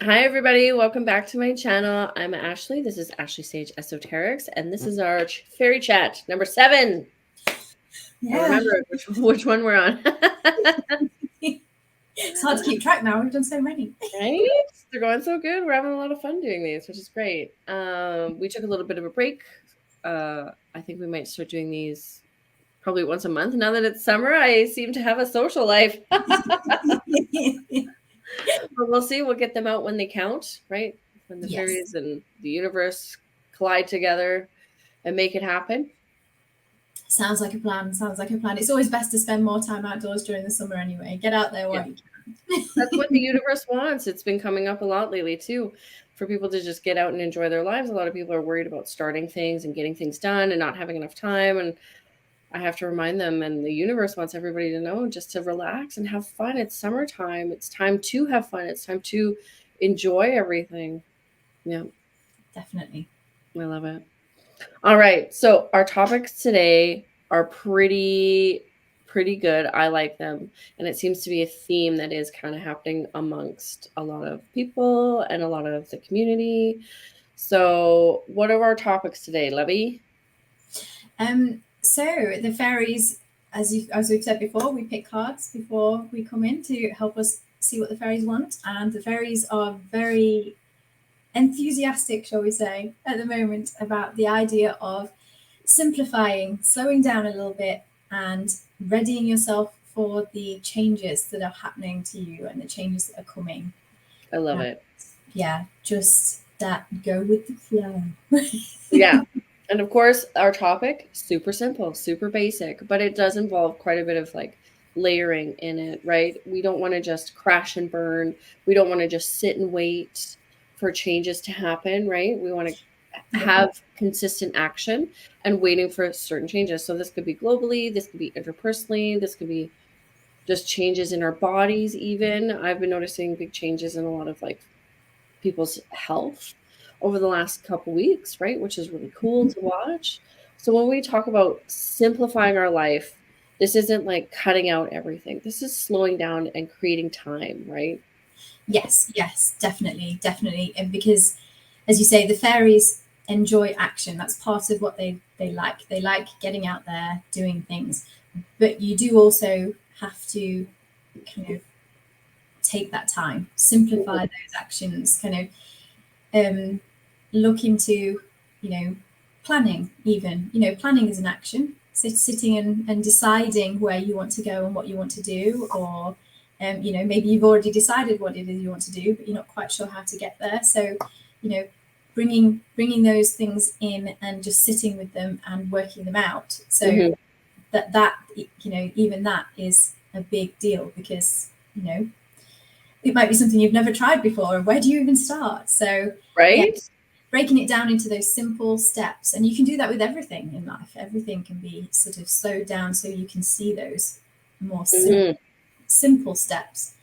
Hi, everybody. Welcome back to my channel. I'm Ashley. This is Ashley Sage Esoterics, and this is our fairy chat number 7. I Yeah, remember which one we're on. it's hard to keep track now. We've done so many. Right? They're going so good. We're having a lot of fun doing these, which is great. We took a little bit of a break. I think we might start doing these probably once a month. Now that it's summer, I seem to have a social life. But we'll see. We'll get them out when they count, right? When the Yes, fairies and the universe collide together and make it happen. sounds like a plan. Sounds like a plan. It's always best to spend more time outdoors during the summer anyway. Get out there Yeah. while you That's what the can. universe wants. It's been coming up a lot lately too, for people to just get out and enjoy their lives. A lot of people are worried about starting things and getting things done and not having enough time. And I have to remind them, and the universe wants everybody to know just to relax and have fun. It's summertime. It's time to have fun. It's time to enjoy everything. Yeah, Definitely. I love it. All right. So our topics today are pretty good. I like them. And it seems to be a theme that is kind of happening amongst a lot of people and a lot of the community. So what are our topics today, Levy? So the fairies, as we've said before, we pick cards before we come in to help us see what the fairies want, and the fairies are very enthusiastic, shall we say, at the moment about the idea of simplifying, slowing down a little bit, and readying yourself for the changes that are happening to you and the changes that are coming. I love And it. yeah, just that go with the flow. Yeah. And of course, our topic, super simple, super basic, but it does involve quite a bit of like layering in it, right? We don't want to just crash and burn. We don't want to just sit and wait for changes to happen, right? We want to Yeah, have consistent action and waiting for certain changes. So this could be globally, this could be interpersonally, this could be just changes in our bodies even. I've been noticing big changes in a lot of like people's health over the last couple weeks, right? Which is really cool to watch. So when we talk about simplifying our life, this isn't like cutting out everything. This is slowing down and creating time, right? yes, definitely, definitely. And because, as you say, the fairies enjoy action. That's part of what they like. They like getting out there, doing things. But you do also have to kind of take that time, simplify Mhm. those actions, kind of look into, planning even. Planning is an action. So sitting and deciding where you want to go and what you want to do, or maybe you've already decided what it is you want to do, but you're not quite sure how to get there. So, you know, bringing those things in and just sitting with them and working them out. So Mhm. that even that is a big deal because it might be something you've never tried before, and where do you even start? So yeah, Right? breaking it down into those simple steps, and you can do that with everything in life. Everything can be sort of slowed down so you can see those more Mhm. simple steps.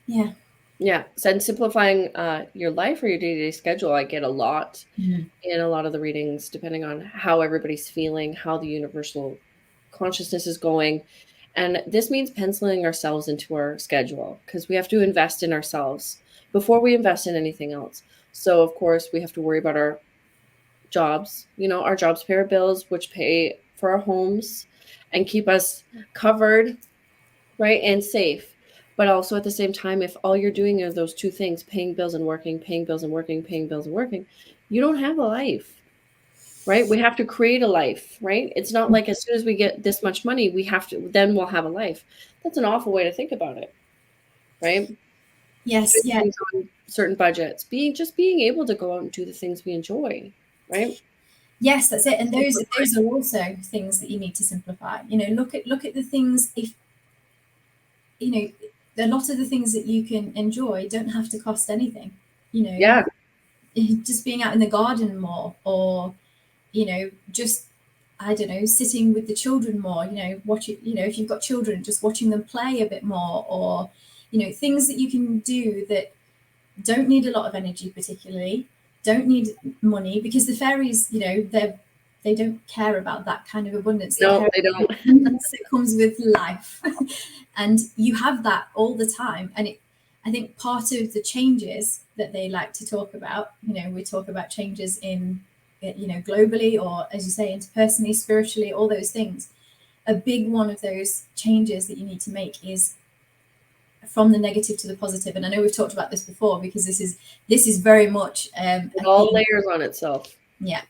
Yeah. Yeah. So and simplifying your life or your day-to-day schedule, I get a lot Mm. in a lot of the readings, depending on how everybody's feeling, how the universal consciousness is going. And this means penciling ourselves into our schedule because we have to invest in ourselves before we invest in anything else. So, of course, we have to worry about our jobs. Our jobs pay our bills, which pay for our homes and keep us covered, right? And safe. But also at the same time, if all you're doing are those two things, paying bills and working, paying bills and working, paying bills and working, you don't have a life, right? We have to create a life, right? It's not like as soon as we get this much money, then we'll have a life. That's an awful way to think about it, right? Yes. Putting Yeah. things on certain budgets, being able to go out and do the things we enjoy, right? Yes, that's it. And Simplify. those are also things that you need to simplify. Look at the things. If you know a lot of the things that you can enjoy don't have to cost anything. You know, Yeah. just being out in the garden more, or just, I don't know, sitting with the children more, watching, if you've got children, just watching them play a bit more, or things that you can do that don't need a lot of energy, particularly don't need money, because the fairies, they don't care about that kind of abundance. They No, care they about don't. the abundance that comes with life. And you have that all the time, and I think part of the changes that they like to talk about, we talk about changes in, globally, or as you say, interpersonally, spiritually, all those things. A big one of those changes that you need to make is from the negative to the positive. And I know we've talked about this before, because this is very much It all layers on itself. Yeah.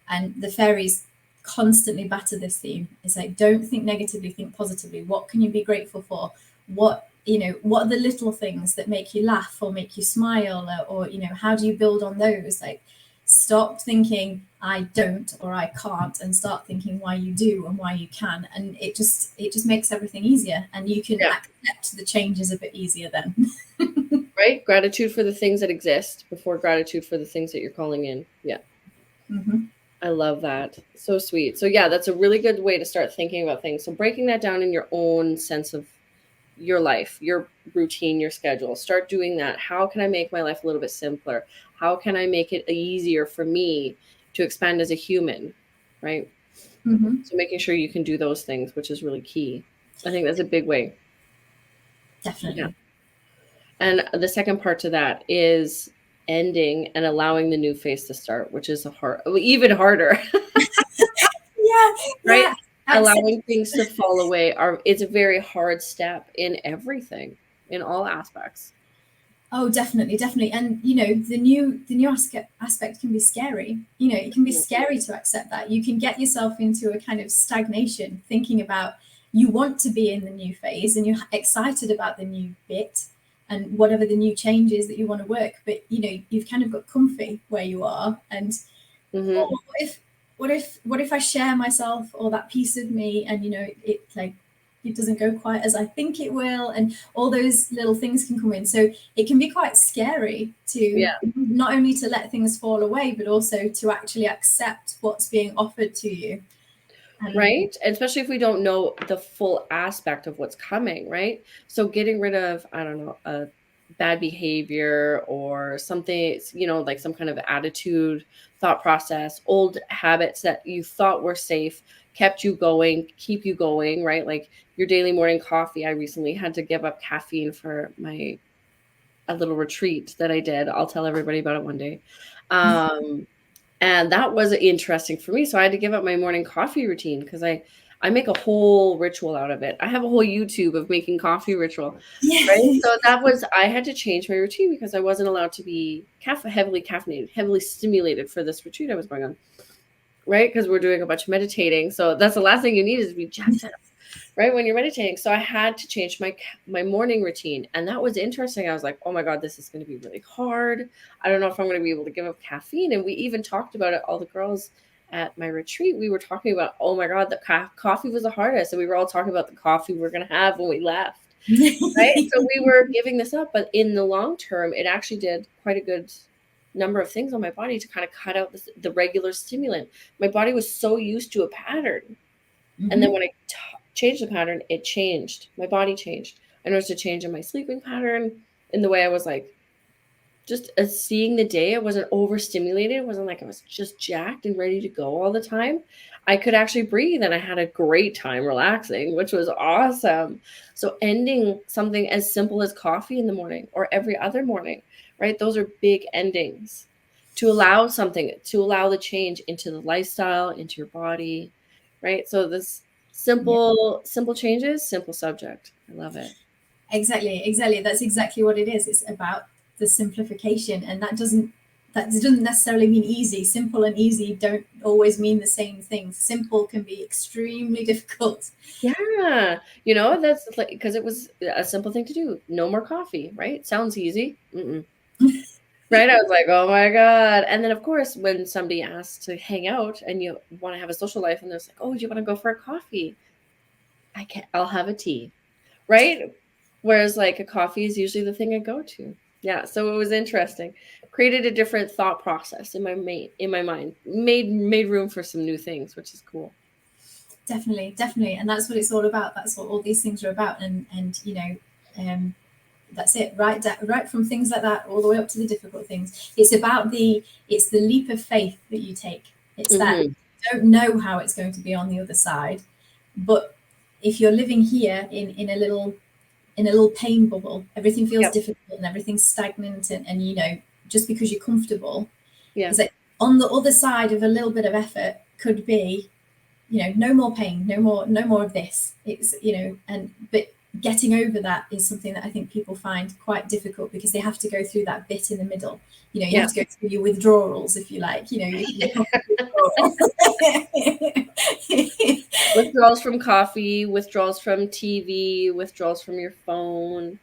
And the fairies constantly batter this theme. It's like, don't think negatively, think positively. What can you be grateful for? What are the little things that make you laugh or make you smile, or how do you build on those? Like, stop thinking I don't or I can't, and start thinking why you do and why you can. And it just makes everything easier, and you can accept the changes a bit easier then. Right? Gratitude for the things that exist before gratitude for the things that you're calling in. Yeah. Mm-hmm. I love that. So sweet. So yeah, that's a really good way to start thinking about things. So breaking that down in your own sense of your life, your routine, your schedule. Start doing that. How can I make my life a little bit simpler? How can I make it easier for me to expand as a human? Right? Mm-hmm. So making sure you can do those things, which is really key. I think that's a big way. Definitely. Yeah. And the second part to that is ending and allowing the new phase to start, which is even harder. Yeah, Right? yeah. Allowing things to fall away it's a very hard step in everything, in all aspects. Oh, definitely, definitely. And the new aspect can be scary. It can be scary to accept that. You can get yourself into a kind of stagnation, thinking about, you want to be in the new phase and you're excited about the new bit and whatever the new change is that you want to work, but you've kind of got comfy where you are. And Mm-hmm. what if I share myself or that piece of me, and it doesn't go quite as I think it will, and all those little things can come in. So it can be quite scary to not only to let things fall away, but also to actually accept what's being offered to you. Right? And especially if we don't know the full aspect of what's coming, right? So getting rid of, I don't know, a bad behavior or something, like some kind of attitude, thought process, old habits that you thought were safe, kept you going, keep you going, right? Like your daily morning coffee. I recently had to give up caffeine for a little retreat that I did. I'll tell everybody about it one day. And that was interesting for me. So I had to give up my morning coffee routine because I make a whole ritual out of it. I have a whole YouTube of making coffee ritual, right? So I had to change my routine because I wasn't allowed to be heavily caffeinated, heavily stimulated for this retreat I was going on, right? Because we're doing a bunch of meditating. So that's the last thing you need is to be jacked up, right, when you're meditating. So I had to change my morning routine, and that was interesting. I was like, oh my god, this is going to be really hard. I don't know if I'm going to be able to give up caffeine. And we even talked about it, all the girls at my retreat. We were talking about, oh my god, the coffee was the hardest, and we were all talking about the coffee we were going to have when we left, right? So we were giving this up, but in the long term it actually did quite a good number of things on my body to kind of cut out the regular stimulant. My body was so used to a pattern. And then when I changed the pattern, it changed. My body changed. I noticed a change in my sleeping pattern, in the way I was like, just seeing the day. I wasn't overstimulated. It wasn't like I was just jacked and ready to go all the time. I could actually breathe, and I had a great time relaxing, which was awesome. So ending something as simple as coffee in the morning or every other morning, right? Those are big endings to allow the change into the lifestyle, into your body, right? So this simple changes, simple subject. I love it. Exactly. That's exactly what it is. It's about the simplification, and that doesn't necessarily mean easy. Simple and easy don't always mean the same thing. Simple can be extremely difficult. Yeah, that's like, because it was a simple thing to do. No more coffee, right? Sounds easy. Mm-mm. Right? I was like, oh my god. And then of course, when somebody asks to hang out and you want to have a social life, and they're like, oh, do you want to go for a coffee? I'll have a tea, right? Whereas like a coffee is usually the thing I go to. Yeah, so it was interesting. Created a different thought process in my mind. Made room for some new things, which is cool. Definitely, and that's what it's all about. That's what all these things are about, and that's it. Right from things like that all the way up to the difficult things. It's the leap of faith that you take. It's that you don't know how it's going to be on the other side, but if you're living here in a little in a little pain bubble. Everything feels Yep. difficult and everything's stagnant, and you know, just because you're comfortable, Yeah. is like on the other side of a little bit of effort could be, you know, no more pain, no more of this. It's, you know, and but getting over that is something that I think people find quite difficult, because they have to go through that bit in the middle. You know, you Yeah. have to go through your withdrawals, if you like. You know, you Withdrawals from coffee, withdrawals from TV, withdrawals from your phone.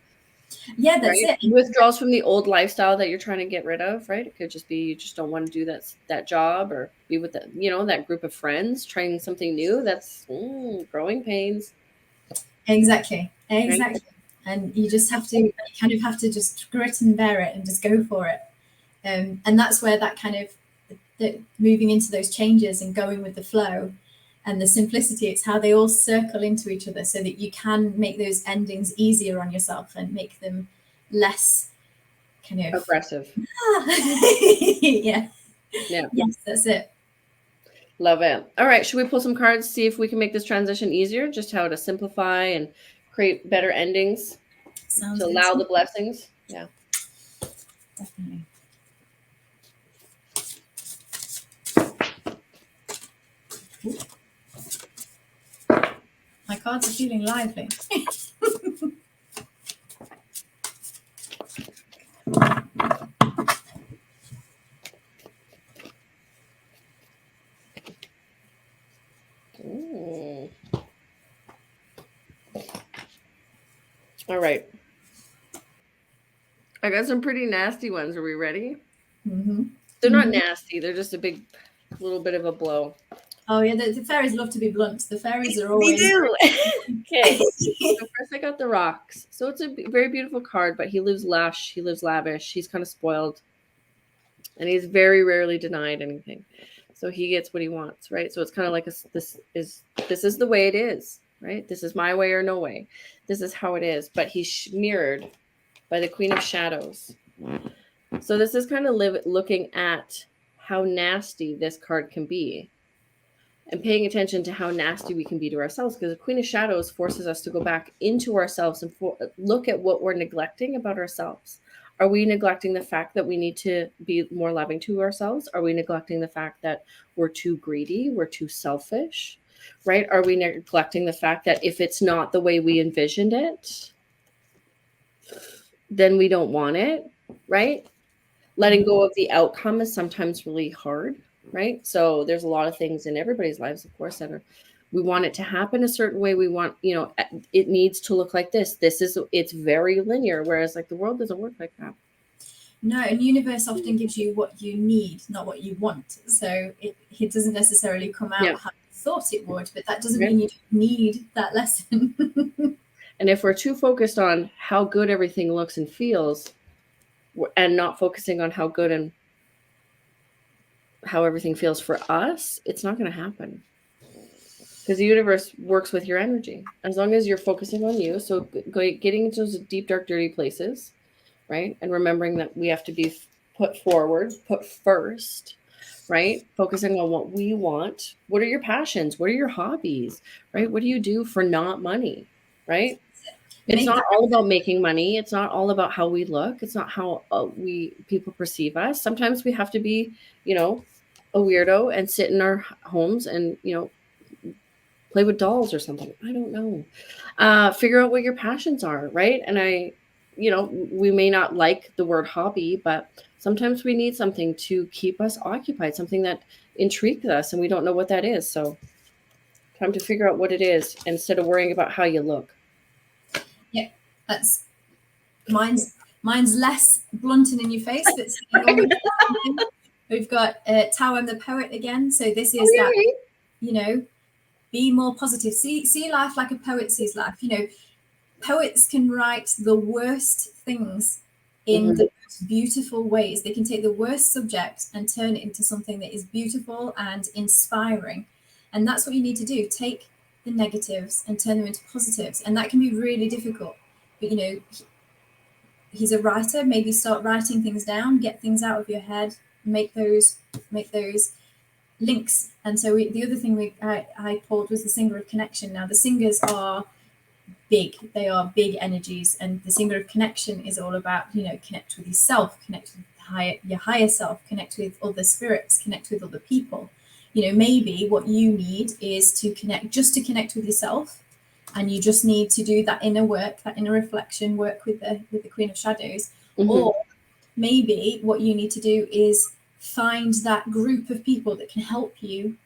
yeah, that's Right? it. Withdrawals from the old lifestyle that you're trying to get rid of, right? It could just be you just don't want to do that job, or be with the, you know, that group of friends, trying something new. That's growing pains, Exactly, right? exactly. And you just have to, you kind of have to just grit and bear it and just go for it. And that's where that kind of moving into those changes and going with the flow and the simplicity, it's how they all circle into each other, so that you can make those endings easier on yourself and make them less kind of Aggressive. yeah. Yeah. Yes, that's it. Love it. All right. Should we pull some cards, see if we can make this transition easier? Just how to simplify and create better endings Sounds to good allow to the me. blessings. Yeah. Definitely. Ooh. My cards are feeling lively. Ooh. All right. I got some pretty nasty ones. Are we ready? Mm-hmm. They're not Mm-hmm. nasty. They're just a big little bit of a blow. Oh yeah, the fairies love to be blunt. The fairies are They always do. Okay. So first I got the rocks. So it's a very beautiful card, but he lives lush. He lives lavish. He's kind of spoiled. And he's very rarely denied anything. So he gets what he wants, right? So it's kind of like this is the way it is, right? This is my way or no way. This is how it is. But he's mirrored by the Queen of Shadows. So this is kind of looking at how nasty this card can be, and paying attention to how nasty we can be to ourselves, because the Queen of Shadows forces us to go back into ourselves and look at what we're neglecting about ourselves. Are we neglecting the fact that we need to be more loving to ourselves? Are we neglecting the fact that we're too greedy? We're too selfish, right? Are we neglecting the fact that if it's not the way we envisioned it, then we don't want it, right? Letting go of the outcome is sometimes really hard, right? So there's a lot of things in everybody's lives, of course, that are, we want it to happen a certain way. We want, you know, it needs to look like this. It's very linear, whereas like the world doesn't work like that. No, and universe often gives you what you need, not what you want. So it doesn't necessarily come out how you thought it would, but that doesn't mean you don't need that lesson. And if we're too focused on how good everything looks and feels, and not focusing on how good and how everything feels for us, it's not going to happen. Because the universe works with your energy. As long as you're focusing on you, so getting into those deep, dark, dirty places, right? And remembering that we have to be put forward, put first, right? Focusing on what we want. What are your passions? What are your hobbies, right? What do you do for not money, right? It's not all about making money. It's not all about how we look. It's not how people perceive us. Sometimes we have to be, you know, a weirdo and sit in our homes and, you know, play with dolls or something. I don't know. Figure out what your passions are, right? And you know, we may not like the word hobby, but sometimes we need something to keep us occupied, something that intrigues us, and we don't know what that is. So, time to figure out what it is instead of worrying about how you look. Yeah, that's mine's less blunt and in your face, but we've got Tower and the Poet again. So this is that, you know, be more positive. See life like a poet sees life. You know, poets can write the worst things in the most beautiful ways. They can take the worst subject and turn it into something that is beautiful and inspiring. And that's what you need to do. Take the negatives and turn them into positives. And that can be really difficult. But, you know, he's a writer. Maybe start writing things down, get things out of your head, make those links. And so the other thing I pulled was the singer of connection. Now the singers are big. They are big energies, and the singer of connection is all about, connect with yourself, connect with your higher self, connect with other spirits, connect with other people. Maybe what you need is to connect with yourself, and you just need to do that inner work, that inner reflection work with the Queen of Shadows. Mm-hmm. Or maybe what you need to do is find that group of people that can help you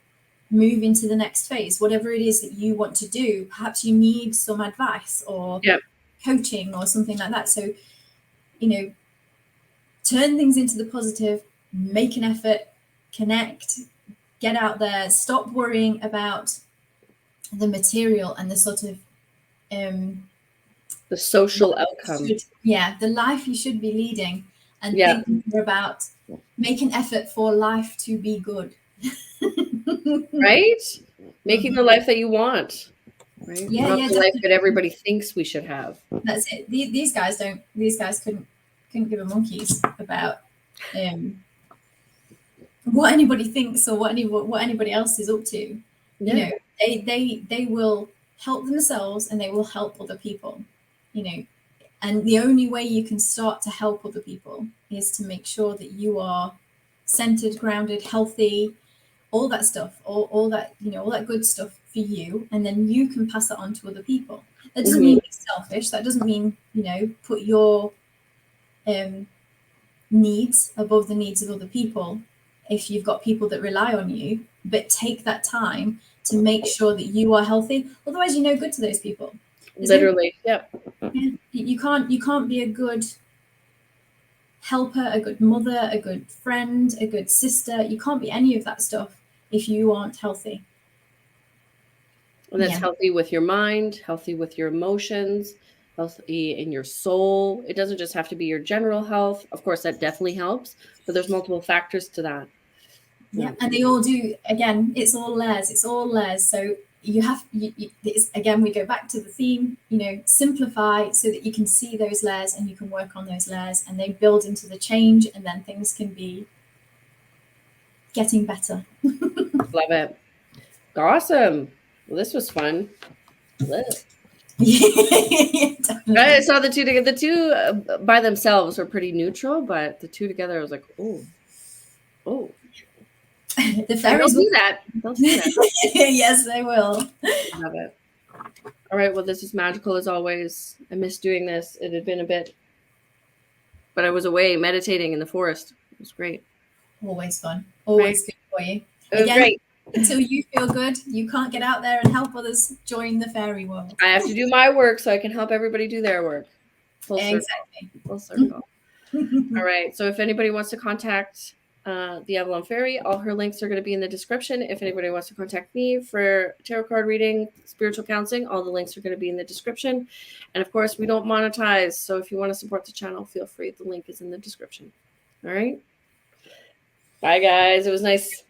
move into the next phase, whatever it is that you want to do. Perhaps you need some advice or coaching or something like that. So, turn things into the positive, make an effort, connect, get out there, stop worrying about the material and the sort of the social outcome. The life you should be leading, and think more about make an effort for life to be good. Right? Making the life that you want. Right? Not the life that everybody thinks we should have. That's it. These guys couldn't give a monkeys about what anybody thinks or what anybody else is up to. They will help themselves and they will help other people. And the only way you can start to help other people is to make sure that you are centered, grounded, healthy, all that stuff, all that, all that good stuff for you, and then you can pass that on to other people. That doesn't mean be selfish. That doesn't mean, put your needs above the needs of other people if you've got people that rely on you, but take that time to make sure that you are healthy. Otherwise, you're no good to those people. Literally, You can't be a good helper, a good mother, a good friend, a good sister. You can't be any of that stuff if you aren't healthy. And that's healthy with your mind, healthy with your emotions, healthy in your soul. It doesn't just have to be your general health. Of course, that definitely helps, but there's multiple factors to that. Yeah, and they all do. Again, it's all layers. So again, we go back to the theme, simplify so that you can see those layers and you can work on those layers, and they build into the change, and then things can be getting better. Love it. Awesome. Well, this was fun. I saw the two together. The two by themselves were pretty neutral, but the two together, I was like, oh. The fairies will do that. They'll do that. Yes, they will. Love it. All right. Well, this is magical as always. I miss doing this. It had been a bit, but I was away meditating in the forest. It was great. Always fun. Always good for you. It was great. Until you feel good, you can't get out there and help others join the fairy world. I have to do my work so I can help everybody do their work. Exactly. Full circle. All right. So if anybody wants to contact the Avalon Faerie, all her links are going to be in the description. If anybody wants to contact me for tarot card reading, spiritual counseling, all the links are going to be in the description. And of course, we don't monetize. So if you want to support the channel, feel free. The link is in the description. All right. Bye, guys. It was nice.